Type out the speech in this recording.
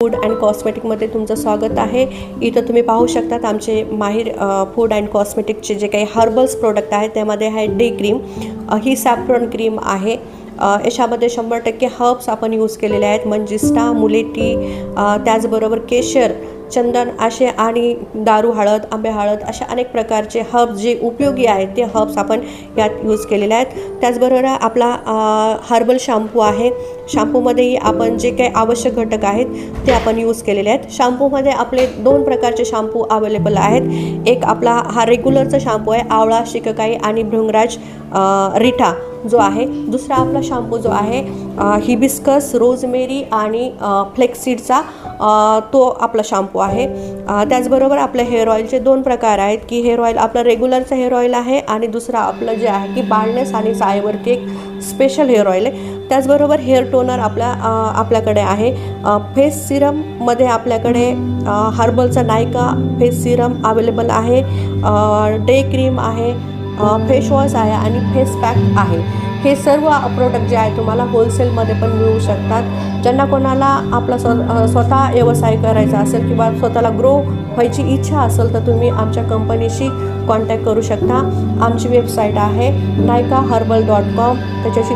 Food and कॉस्मेटिकमध्ये तुमचं स्वागत आहे। इथं तुम्ही पाहू शकतात आमचे माहिर फूड अँड कॉस्मेटिकचे जे काही हर्बल्स प्रोडक्ट आहेत त्यामध्ये आहे डे क्रीम, ही सॅफ्रॉन क्रीम आहे। याच्यामध्ये 100% हर्ब्स आपण यूज केलेले आहेत, मंजिस्टा, मुलेटी, त्याचबरोबर केशर, चंदन असे आणि दारू हळद, आंबे हळद अशा अनेक प्रकारचे हर्ब्स जे उपयोगी आहेत ते हर्ब्स आपण यात यूज केलेले आहेत। त्याचबरोबर आपला हर्बल शॅम्पू आहे। शॅम्पूमध्येही आपण जे काही आवश्यक घटक आहेत ते आपण यूज केलेले आहेत। शॅम्पूमध्ये आपले 2 प्रकारचे शॅम्पू अवेलेबल आहेत। एक आपला हा रेग्युलरचा शॅम्पू आहे, आवळा, शिकाकाई आणि भृंगराज रिठा जो आहे। दुसरा आपला शॅम्पू जो आहे हिबिस्कस, रोजमेरी आणि फ्लेक्सीडचा तो आपला शॅम्पू आहे। त्याचबरोबर आपल्या हेअर ऑइलचे 2 प्रकार आहेत की हेअर ऑइल आपलं रेग्युलरचं हेअर ऑइल आहे आणि दुसरा आपलं जे आहे की बाल्डनेस आणि सायवरती एक स्पेशल हेअर ऑइल आहे। त्याचबरोबर हेअर टोनर आपल्याकडे आहे। फेस सिरममध्ये आपल्याकडे हर्बलचा नायका फेस सिरम अवेलेबल आहे, डे क्रीम आहे, फेस वॉश आहे आणि फेस पॅक आहे। हे सर्व प्रोडक्ट जे आहे तुम्हाला होलसेलमध्ये पण मिळू शकतात। ज्यांना कोणाला आपला स्वतः व्यवसाय करायचा असेल किंवा स्वतःला ग्रो व्हायची इच्छा असेल तर तुम्ही आमच्या कंपनीशी कॉन्टॅक्ट करू शकता। आमची वेबसाईट आहे naikaherbal.com, त्याच्याशी